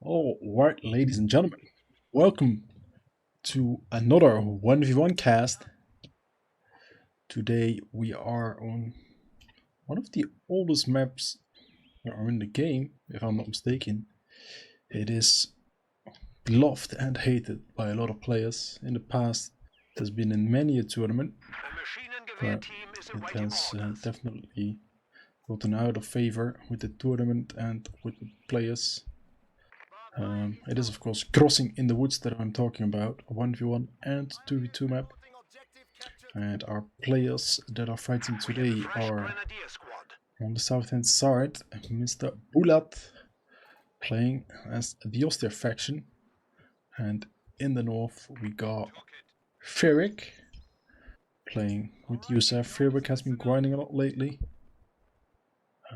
All right, ladies and gentlemen, welcome to another 1v1 cast. Today we are on one of the oldest maps that are in the game, if I'm not mistaken. It is beloved and hated by a lot of players. In the past, it has been in many a tournament, but it has definitely gotten out of favor with the tournament and with the players. It is of course Crossing in the Woods that I'm talking about, a 1v1 and 2v2 map. And our players that are fighting today are on the south hand side, Mr. Bulat playing as the Austere faction, and in the north we got F3RIG playing with USF. F3RIG has been grinding a lot lately.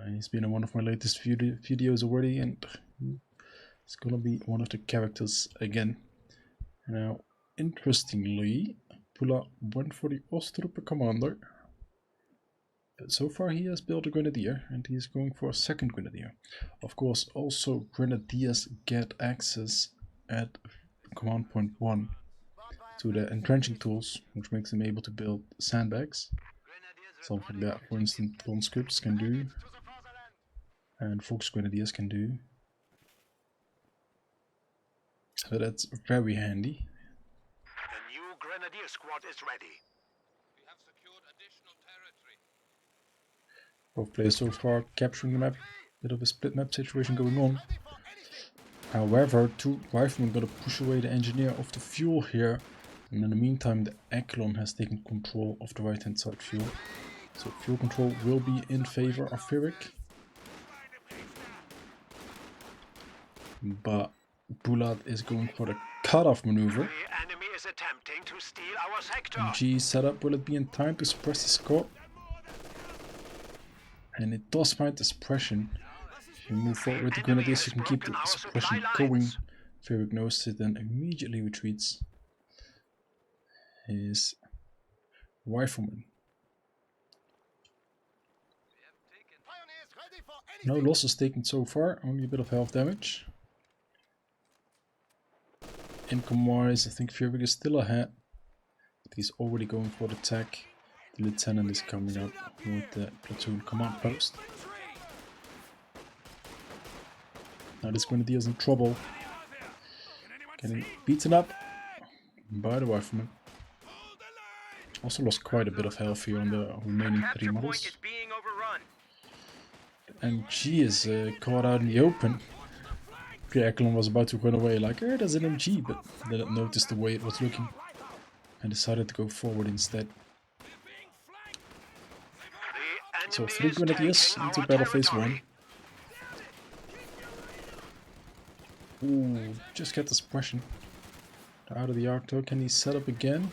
He's been in one of my latest videos already, and it's gonna be one of the characters again. Now, interestingly, Bulat went for the Osttrooper commander, but so far he has built a Grenadier, and he is going for a second Grenadier. Of course, also Grenadiers get access at command point 1 to the entrenching tools, which makes them able to build sandbags. Something that, for instance, conscripts can do, and Fox Grenadiers can do. So that's very handy. The new Grenadier squad is ready. We have secured additional territory. Both players so far capturing the map. Bit of a split map situation going on. However, two riflemen gotta push away the engineer of the fuel here. And in the meantime, the Echelon has taken control of the right hand side fuel. So fuel control will be in favor of F3RIG. But Bulat is going for the cutoff maneuver. The enemy is attempting to steal our sector. G setup, will it be in time to suppress the squad? And it does find the suppression. If you move forward with the Grenadiers, you can keep the suppression going. F3RIG knows it and immediately retreats his rifleman. No losses taken so far, only a bit of health damage. Income wise, I think F3RIG is still ahead, but he's already going for the attack. The lieutenant is coming up with the platoon command post. Now this Grenadier is in trouble, getting beaten up by the rifleman. Also lost quite a bit of health here on the remaining three models. And MG is caught out in the open. The Echelon was about to run away like, hey, there's an MG, but didn't notice the way it was looking and decided to go forward instead. So 3 Grenadiers into battle phase 1. Ooh, just get the suppression. They're out of the Arcto. Can he set up again?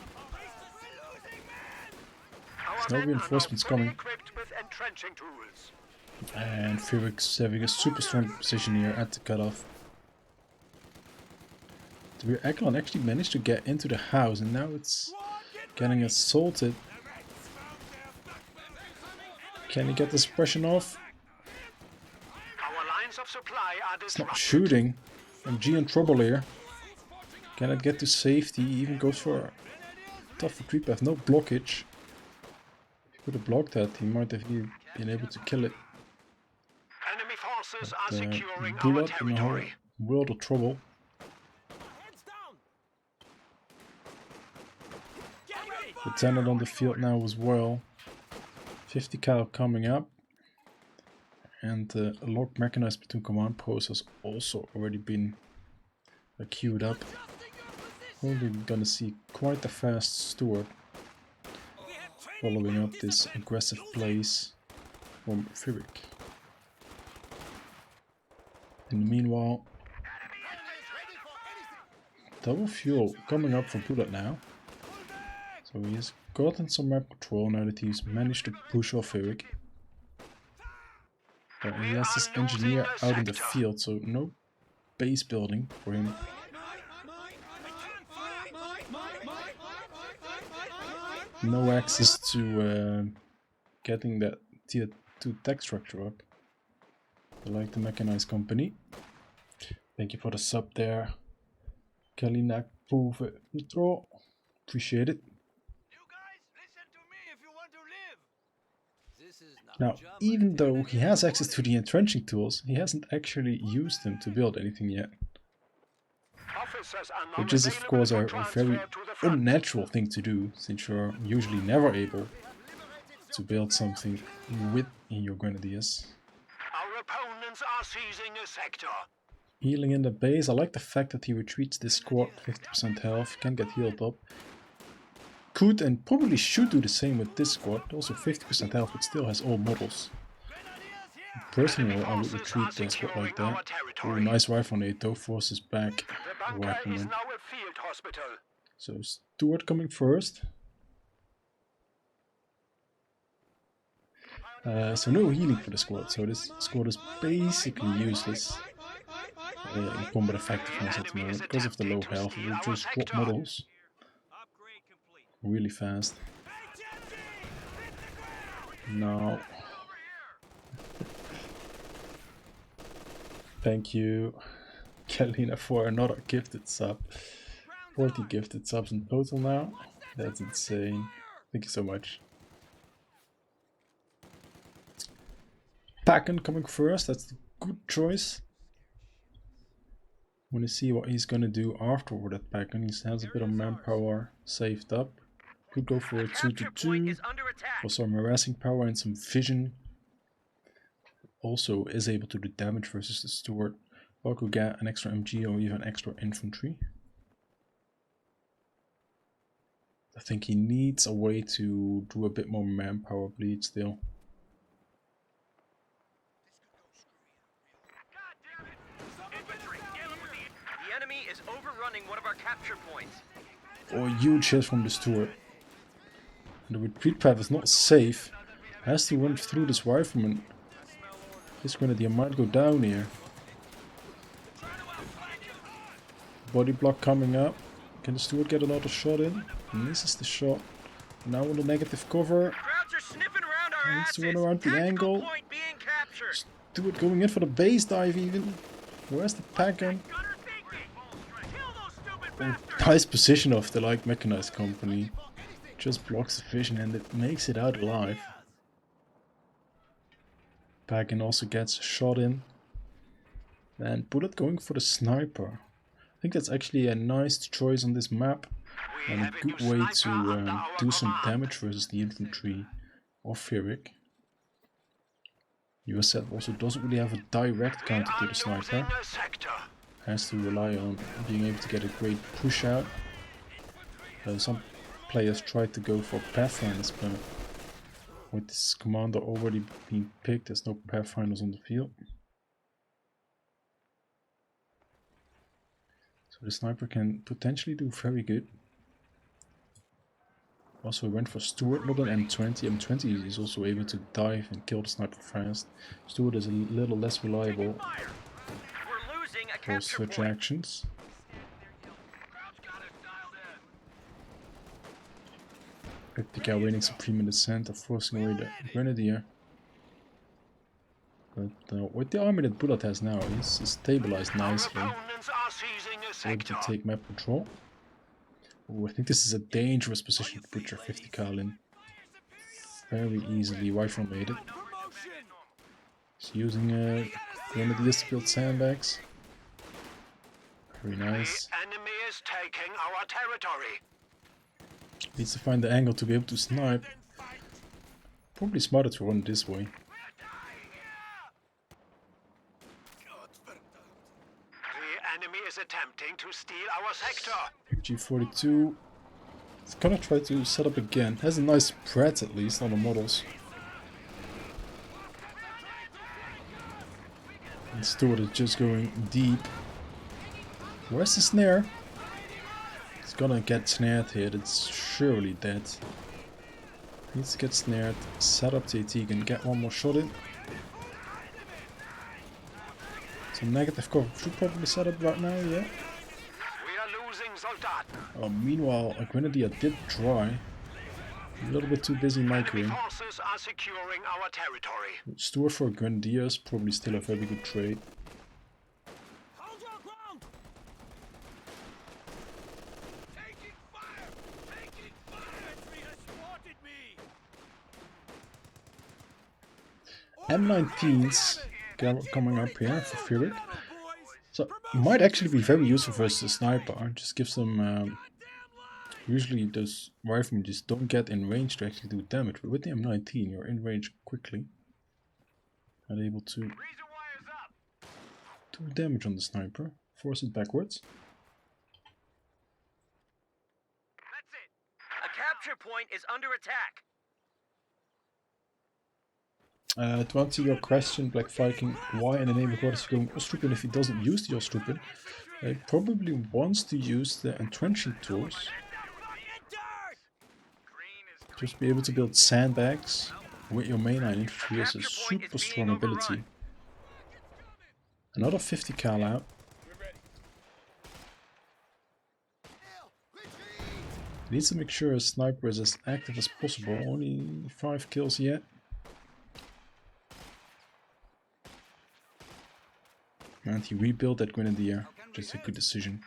There's no reinforcements coming. And F3RIG's having a super strong position here at the cutoff. The rear Echelon actually managed to get into the house, and now it's getting assaulted. Can he get the suppression off? It's not shooting. MG in trouble here. Cannot get to safety. He even goes for a tough retreat path. No blockage. If he could have blocked that, he might have been able to kill it. Enemy forces are But securing our Bulat in a whole territory. world of trouble. Lieutenant on the field now as well. 50 cal coming up. And a locked mechanized platoon command post has also already been queued up. Probably gonna see quite a fast Steward following up this aggressive plays from F3RIG. In the meanwhile, double fuel coming up for Bulat now. So he has gotten some map control now that he's managed to push off F3RIG. But he has this engineer out in the field, so no base building for him. No access to getting that tier 2 tech structure up, like the mechanized company. Thank you for the sub there. Kalina Pove Draw. Appreciate it. You guys, listen to me if you want to live. This is not Now, even though he has access to the entrenching tools, he hasn't actually used them to build anything yet. Officers are Which is, of non-available course, for a transfer very to the front. unnatural thing to do, since you're usually never able to build something with your grenadiers. Our opponents are seizing a sector. Healing in the base. I like the fact that he retreats this squad, 50% health, can get healed up. Could and probably should do the same with this squad, also 50% health, but still has all models. Personally, I would retreat the squad like that. Oh, nice rifle nade though, forces back The the bunker is rifleman. now a field hospital. So Stuart coming first. So no healing for the squad, so this squad is basically useless in combat effectiveness at the moment because of the low health. It will just drop models really fast. Now, thank you, Kalina, for another gifted sub. 40 gifted subs in total now. That's insane. Thank you so much. Packen coming first, that's the good choice. Want to see what he's gonna do after that Packen. He has a bit of manpower saved up. Could go for a 2-2 for some harassing power and some vision. Also is able to do damage versus the Stuart. Or could get an extra MG or even extra infantry. I think he needs a way to do a bit more manpower bleed still. The enemy is overrunning one of our capture points. Oh, huge hit from the Stuart. The retreat path is not safe. Has to run through this rifleman. This grenadier might go down here. Body block coming up. Can the Stuart get another shot in? He misses the shot. Now on the negative cover. Crowds are sniffing around our Needs to asses. run around the Tactical angle. point being captured. Stuart going in for the base dive even. Where's the Packen? Oh, nice position of the light mechanized company. Just blocks the vision and it makes it out alive. Packen also gets a shot in. And Bulat going for the sniper. I think that's actually a nice choice on this map. And a good way to do some damage versus the infantry of F3RIG. USF also doesn't really have a direct counter to the sniper. Has to rely on being able to get a great push out. Some players tried to go for Pathfinders, but with this commander already being picked, there's no Pathfinders on the field. So the sniper can potentially do very good. Also went for Stuart, not an M20. M20 is also able to dive and kill the sniper fast. Stuart is a little less reliable for such actions. Replica winning supreme in the center, forcing away the grenadier. But with the army that Bulat has now, he's stabilized nicely. Able to take map control. Oh, I think this is a dangerous position to put your 50 cal in. Very easily rifle made it. He's using grenadiers to build sandbags. Very nice. The enemy is taking our territory. Needs to find the angle to be able to snipe. Probably smarter to run this way. The enemy is attempting to steal our sector. G42. It's gonna try to set up again. Has a nice spread at least on the models. And Stuart is just going deep. Where's the snare? It's gonna get snared here. It's surely dead. Needs to get snared. Set up the AT, can get one more shot in. Some negative cover should probably set up right now, yeah. We are losing Soldat. Meanwhile, a grenadier did try. A little bit too busy microing. Forces are securing our territory. Stuart for grenadiers, probably still a very good trade. M19s coming up here for F3RIG. So might actually be very useful versus the sniper. Just gives them usually those riflemen just don't get in range to actually do damage, but with the M19 you're in range quickly and able to do damage on the sniper. Force it backwards. That's it. A capture point is under attack. To answer your question, Black Viking, why in the name of God is he going Ostrupen if he doesn't use the Ostrupen? He probably wants to use the entrenching tools. Just be able to build sandbags with your mainline infantry is a super strong ability. Another 50 cal out. He needs to make sure his sniper is as active as possible. Only 5 kills yet. And he rebuilt that Grenadier. Just a good decision.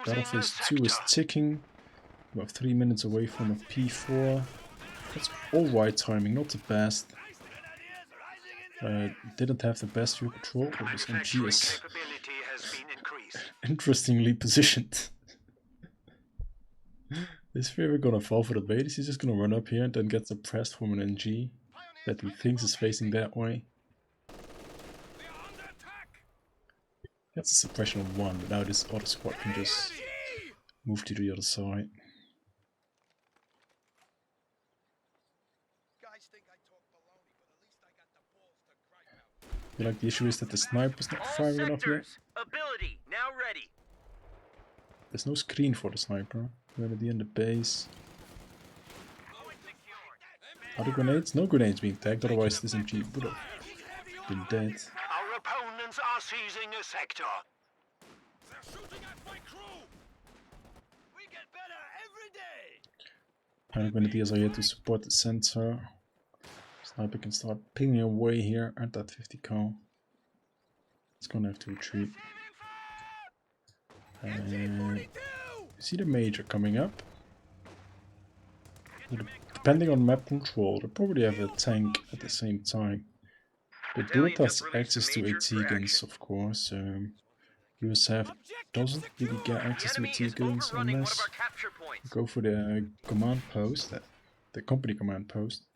Battle phase 2 is ticking. About 3 minutes away from a P4. That's alright timing, not the best. Didn't have the best view control, but his MG is interestingly positioned. Is F3RIG gonna fall for the bait? Is he just gonna run up here and then get suppressed from an NG that he thinks is facing that way? That's a suppression of 1, but now this other squad can just move to the other side. I feel like the issue is that the sniper's not firing enough yet. Ability now ready. There's no screen for the sniper. Grenadier in the base. Are there grenades? No grenades being tagged, otherwise this MG would have been dead. Our opponents are seizing a sector. They're shooting at my crew. We get better every day. And Grenadiers are here to support the center. Sniper can start pinging away here at that 50 cal. It's gonna have to retreat. And you see the major coming up. Depending on map control, they probably have a tank at the same time. But Bulat has access to AT guns, of course. USF doesn't really get access to AT guns unless you go for the command post, the company command post.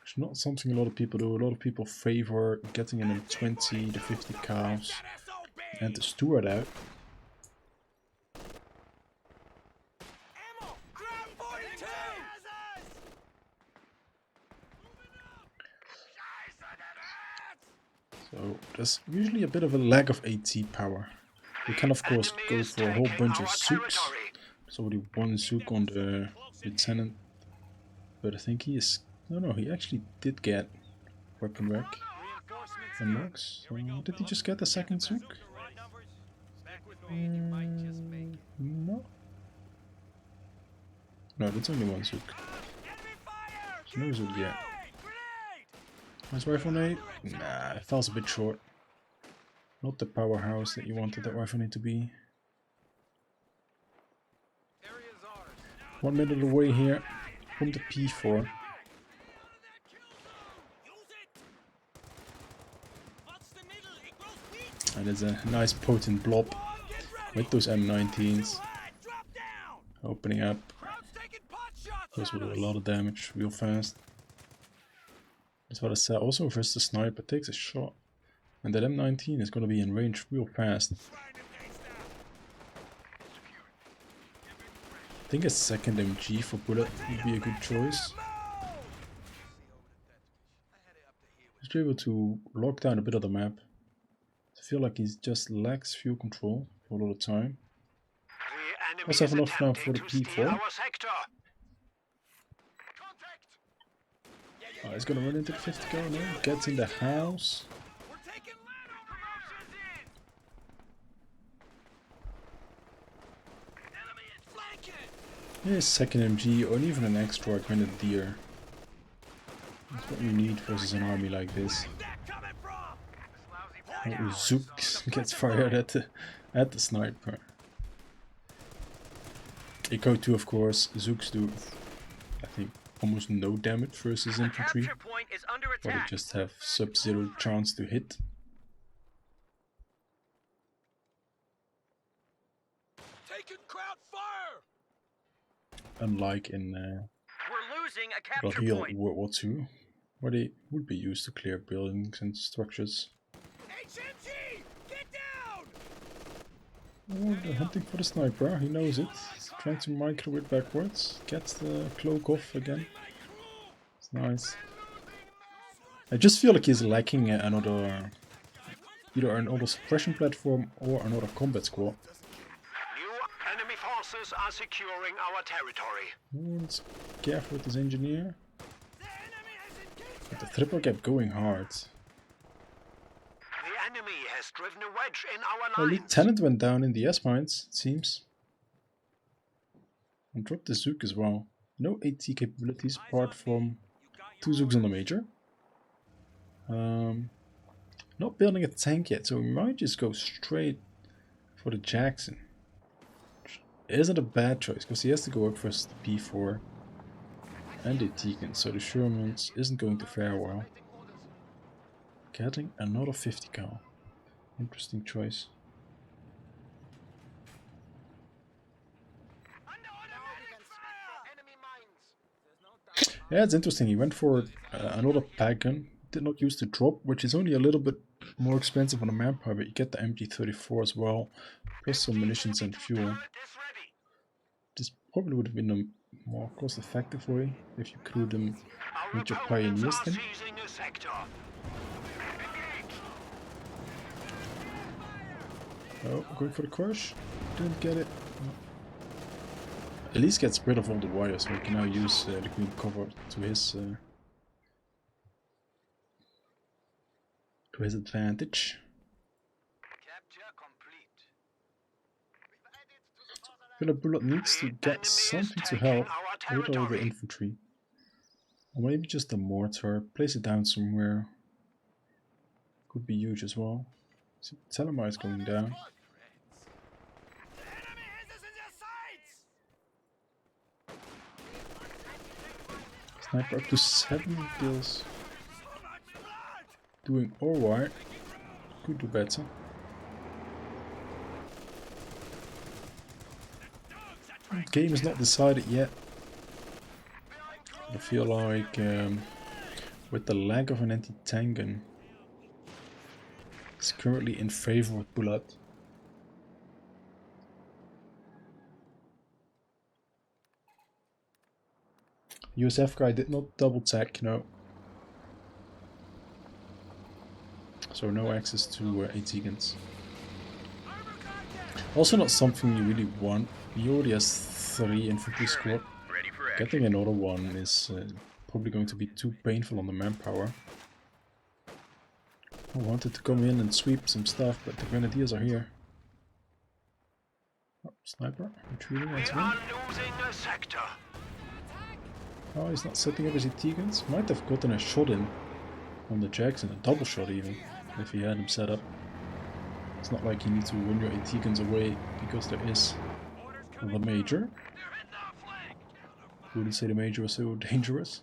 It's not something a lot of people do. A lot of people favor getting in the 20, the 50 cals and the Steward out. So there's usually a bit of a lack of AT power. You can of course go for a whole bunch of Zooks. There's already one Zook on the lieutenant, but I think he is... No, he actually did get weapon rack and knocks. Did he just get a second Zook? No. No, that's only one Zook. There's no Zook yet. Nice rifle nade? Nah, it falls a bit short. Not the powerhouse that you wanted that rifle nade to be. 1 minute away here from the P4. And it's a nice potent blob with those M19s opening up. Those will do a lot of damage real fast. That's what I said. Also versus the sniper takes a shot, and that M19 is going to be in range real fast. I think a second MG for Bulat would be a good choice. Just be able to lock down a bit of the map. I feel like he just lacks fuel control for a lot of time. Let's have enough now for the P4. Oh, he's gonna run into the 50 cal now. Gets in the house. Here's second MG or even an extra Grenadier. That's what you need versus an army like this. Zook gets fired at the sniper. COH2 of course, Zooks do I think almost no damage versus A infantry, capture point is under but they attack. just have sub-zero chance to hit. Taking crowd fire! Unlike in We're losing a well, capture here point. World War II, where they would be used to clear buildings and structures. HMG! Get down! Oh, they're hunting for the sniper, he knows it. He's trying to micro it backwards, gets the cloak off again. It's nice. I just feel like he's lacking another, either another suppression platform or another combat squad. New enemy forces are securing our territory. Oh, let's be careful with this engineer. The enemy has engaged But the triple kept going hard. The enemy has driven a wedge in our Well, lines. Lieutenant went down in the S-mines, it seems. And dropped the Zook as well. No AT capabilities apart from 2 Zooks on the Major. Not building a tank yet, so we might just go straight for the Jackson. Which isn't a bad choice, because he has to go up first the P4 and the Tegan, so the Shermans isn't going to fare well. Getting another 50 cal. Interesting choice. Yeah, it's interesting. He went for another pack gun. Did not use the drop, which is only a little bit more expensive on the manpower, but you get the MG34 as well, plus some munitions and fuel. This probably would have been a more cost-effective way if you crew them with your Pioneers thing. Oh, going for the crush. Didn't get it. No. At least gets rid of all the wires, so we can now use the green cover to his advantage. Bulat needs to get something to help with all the infantry. Or maybe just a mortar. Place it down somewhere. Could be huge as well. See, Telemar is going down. Sniper up to 7 kills. Doing alright. Could do better. Game is not decided yet. I feel like with the lack of an anti-tank gun, it's currently in favor of Bulat. USF guy did not double tech, no. So no access to AT guns. Also not something you really want. He already has 3 infantry squad. Getting another one is probably going to be too painful on the manpower. I wanted to come in and sweep some stuff, but the grenadiers are here. Oh, sniper, retreating once again. Oh, he's not setting up his AT guns. Might have gotten a shot in on the Jackson, a double shot even, if he had him set up. It's not like you need to run your AT guns away because there is the Major. Wouldn't say the Major was so dangerous.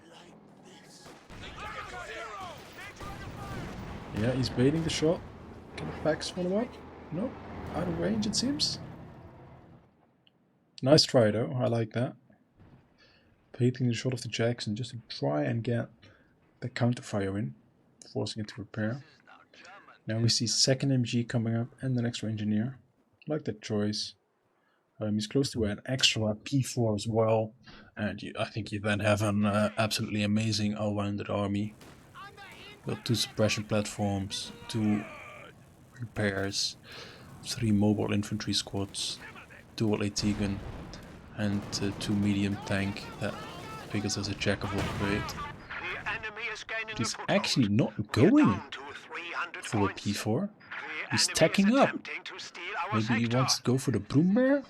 Yeah, he's baiting the shot. Can the packs follow up? No, out of range it seems. Nice try though, I like that. Baiting the shot of the Jackson just to try and get the counterfire in, forcing it to repair. Now we see second MG coming up and an extra engineer. Like that choice. He's close to an extra P4 as well, and I think you then have an absolutely amazing all-rounded army. Got 2 suppression platforms, 2 repairs, 3 mobile infantry squads, dual AT gun, and 2 medium tank that figures as a jack of all trades. He's actually not going for a P4. He's tacking up. Maybe he wants to go for the Broom Bear?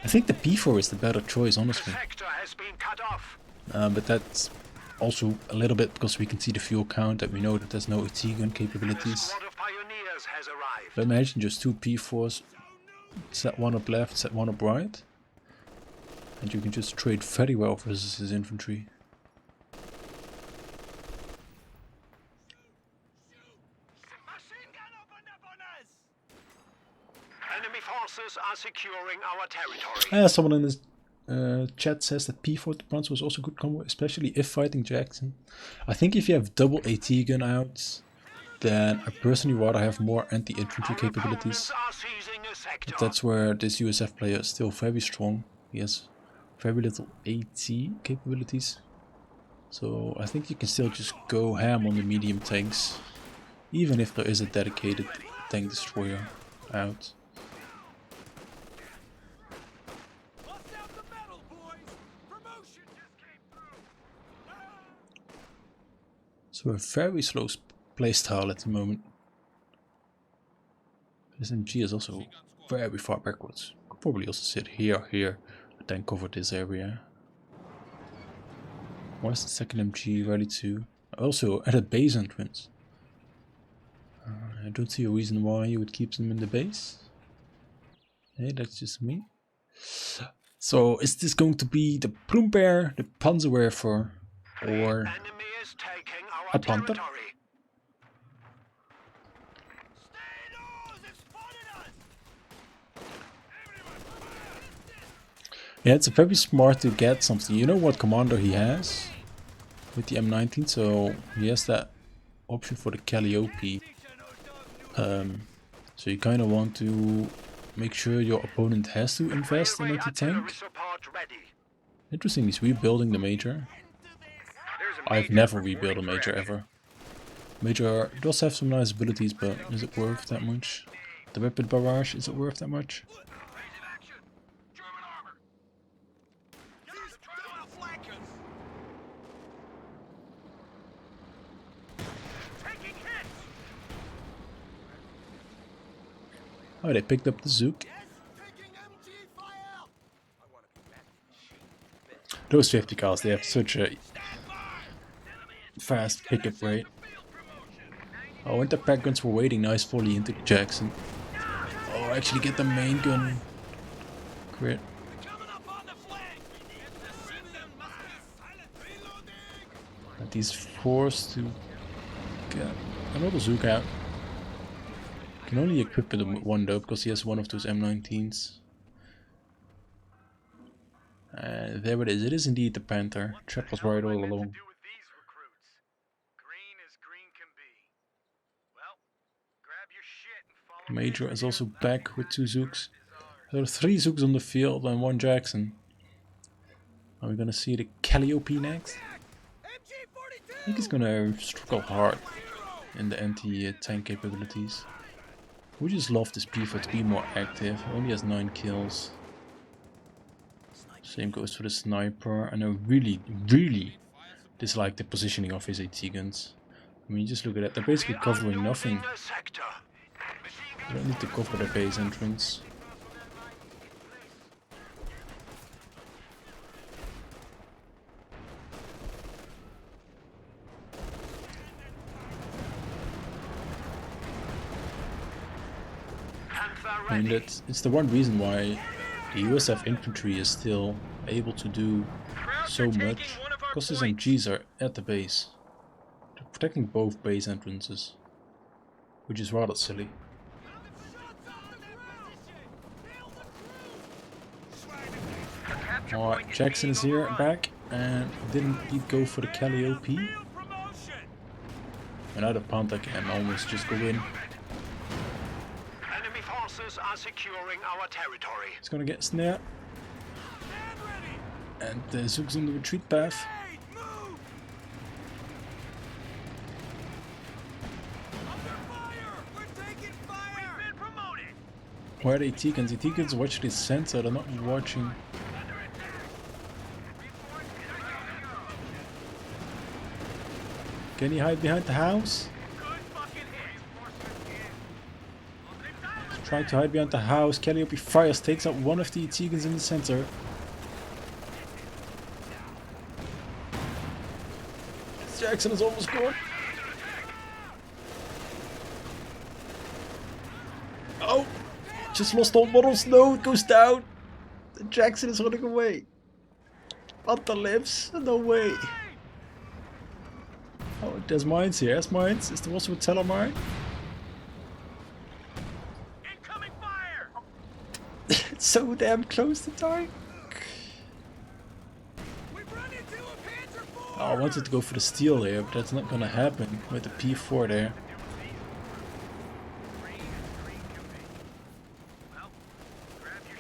I think the P4 is the better choice, honestly. But that's also a little bit because we can see the fuel count, that we know that there's no AT gun capabilities. But imagine just 2 P4s, set one up left, set one up right. And you can just trade very well versus his infantry. Machine gun opened up on us! Enemy forces are securing our territory. Someone in this chat says that P40 Panzer was also a good combo, especially if fighting Jackson. I think if you have double AT gun out, then I personally rather have more anti-infantry capabilities. Opponents are seizing a sector. But that's where this USF player is still very strong. He has very little AT capabilities. So I think you can still just go ham on the medium tanks, even if there is a dedicated tank destroyer out. Bust out the metal, boys! Promotion just came through! So a very slow playstyle at the moment. This MG is also very far backwards. Could probably also sit here, and then cover this area. Why is the second MG ready to? Also at a base entrance. I don't see a reason why you would keep them in the base. Hey, that's just me. So is this going to be the Plumper, the Panzerwerfer, or Enemy is taking our a Panther? territory. Stay indoors! They've spotted us! Yeah, it's very smart to get something. You know what commander he has with the M19, so he has that option for the Calliope. So you kind of want to make sure your opponent has to invest in anti-tank. Support ready. Interesting, he's rebuilding the Major. There's a I've major never reporting rebuilt a for Major enemy. ever. Major does have some nice abilities, but is it worth that much? The Rapid Barrage, is it worth that much? Raise in action! German armor! Use try to outflank us! Taking hits! Oh, they picked up the Zook. Yes, taking MG fire! I want to be back in the shit. Those 50 cars, they have such a Stand by! Enemy is fast pickup rate. field promotion! Oh, and the pack guns were waiting nice volley into Jackson. Oh, actually get the main gun. Crit. Coming up on the flank! Intercept them must be silent! Reloading! And he's forced to get another Zook out. Can only equip it with one though, because he has one of those M19s. There it is. It is indeed the Panther. Trap was right all along. Do with these recruits. Green as green can be. Well, grab your shit and follow me. Major is also back with 2 Zooks. There are 3 Zooks on the field and 1 Jackson. Are we gonna see the Calliope next? I think he's gonna struggle hard in the anti-tank capabilities. We just love this P4 to be more active. He only has 9 kills. Same goes for the sniper, and I really dislike the positioning of his AT guns. I mean, just look at that, they're basically covering nothing. Losing a sector. You don't need to cover the base entrance. Panther I mean, ready. it's the one reason why the USF infantry is still able to do so much, because his MGs are at the base. They're protecting both base entrances, which is rather silly. Alright, Jackson is here, back, and didn't he go for the Calliope? Field promotion! Another Panther can almost just go in. Enemy forces are securing our territory. He's gonna get snared, Stand ready! and the Zook's on the retreat path. Hey, move! Under fire! We're taking fire! We've been promoted! Where are the AT guns? AT guns watch this center, they're not watching. Can he hide behind the house? Good fucking hit! Try to hide behind the house. Calliope fires, takes out one of the AT guns in the center. Jackson is almost gone. Oh! Just lost all models. No, it goes down. Jackson is running away. Panther lives. No way. Oh, there's mines here. There's mines. Is there also a telemine? Incoming fire! It's so damn close to dying. We've run into a Panther Oh, I wanted to go for the steal here, but that's not gonna happen with the P4 there.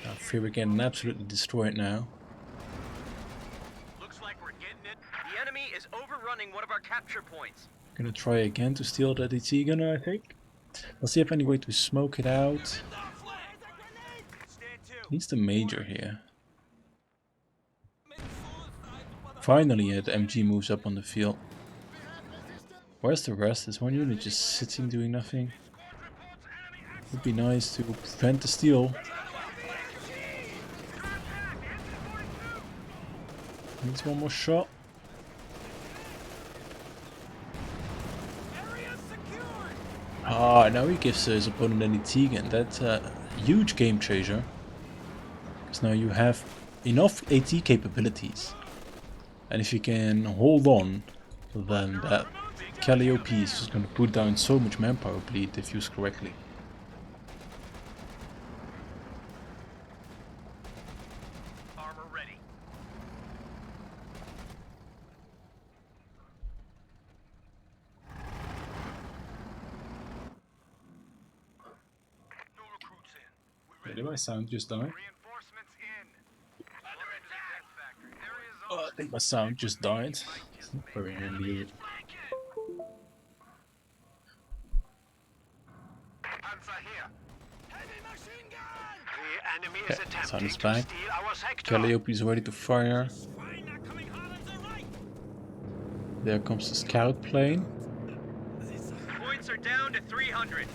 I fear we're getting absolutely destroyed now. Looks like we're getting it. The enemy is overrunning one of our capture points. Gonna try again to steal that AT gunner, I think. Let's see if any way to smoke it out. Stand to. Needs the major here. Finally, the MG moves up on the field. Where's the rest? Is one unit just sitting doing nothing? Would be nice to prevent the steal. Needs one more shot. Ah, now he gives his opponent an AT gun. That's a huge game changer. Because now you have enough AT capabilities. And if you can hold on, then that Calliope is just going to put down so much manpower bleed if used correctly. Armor ready. No recruits in. Did my sound just die? Reinforcements in. Under attack. There is I think my sound just died. It's not very handy. Panther here. Heavy machine gun! The enemy is Okay, attempting sound is to back. steal our sector. Calliope is ready to fire. Fine, not coming hard on the right! There comes the scout plane. Points are down to 300.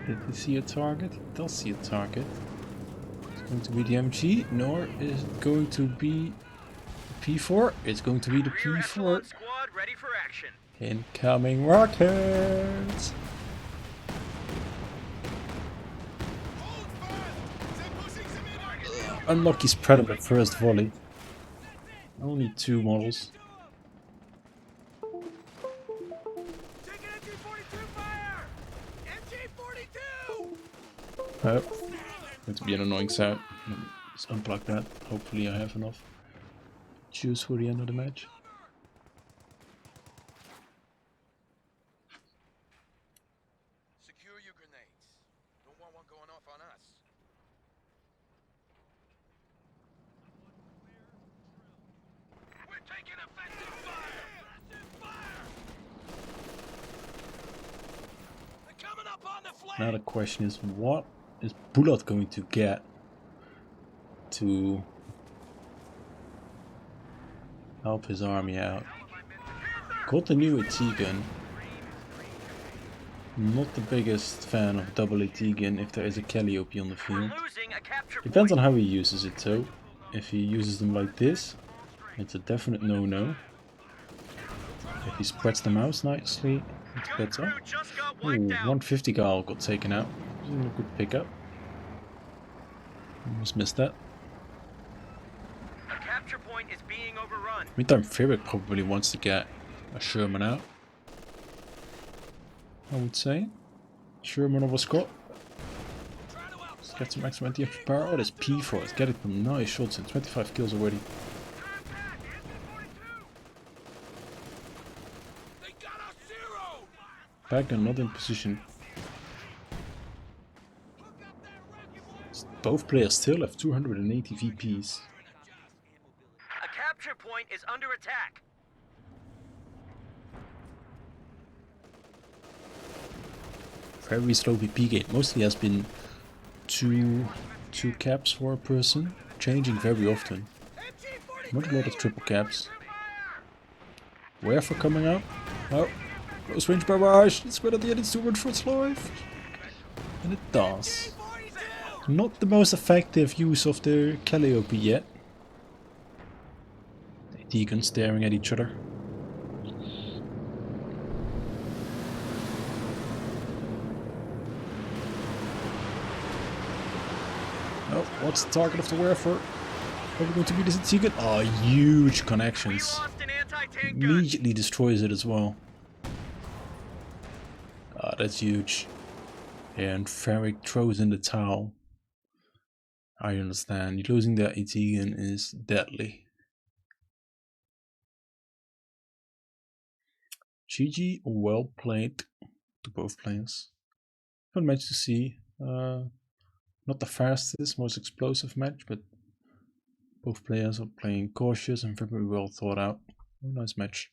Did he see a target? He does see a target. It's going to be the MG, nor is it going to be the P4. It's going to be the Rear echelon P4. squad ready for action. Incoming rockets! Unlucky spread of the first volley. Only 2 models. Taking MG-42 fire! MG-42! Oh, going to be an annoying sound. Let's unplug that. Hopefully I have enough juice for the end of the match. Secure your grenades. Don't want one going off on us. We're taking effective fire! Effective fire! They're coming up on the flank! Now the question is, what is Bulat going to get to help his army out? Got the new AT gun. Not the biggest fan of double AT gun if there is a Calliope on the We're field. losing a capture Depends on point. how he uses it though. If he uses them like this, it's a definite no-no. If he spreads them out nicely, it's Your better. crew just got Ooh, wiped out. 150 gal got taken out. A good pickup. Almost missed that. A capture point is being overrun. Meantime, F3RIG probably wants to get a Sherman out. I would say. Sherman over Scott. Let's get some extra anti-aircraft power. Oh, there's P4. Let's get it some nice shots in. 25 kills already. They got us zero! Back and not in position. Both players still have 280 VPs. A capture point is under attack. Very slow VP gate. Mostly has been two caps for a person. Changing very often. Not a lot of triple caps. Wherefore coming up? Oh, close range barrage. It's better than it's too much for its life. And it does. Not the most effective use of the Calliope yet. AT guns staring at each other. What's the target of the Werfer? Probably going to be the Ziegen. Oh, huge connections. Lost an anti-tank gun. Immediately destroys it as well. Ah, that's huge. And F3RIG throws in the towel. I understand. Losing that Ziegen is deadly. GG, well played to both players. Fun match to see. Not the fastest, most explosive match, but both players are playing cautious and very well thought out. Nice match.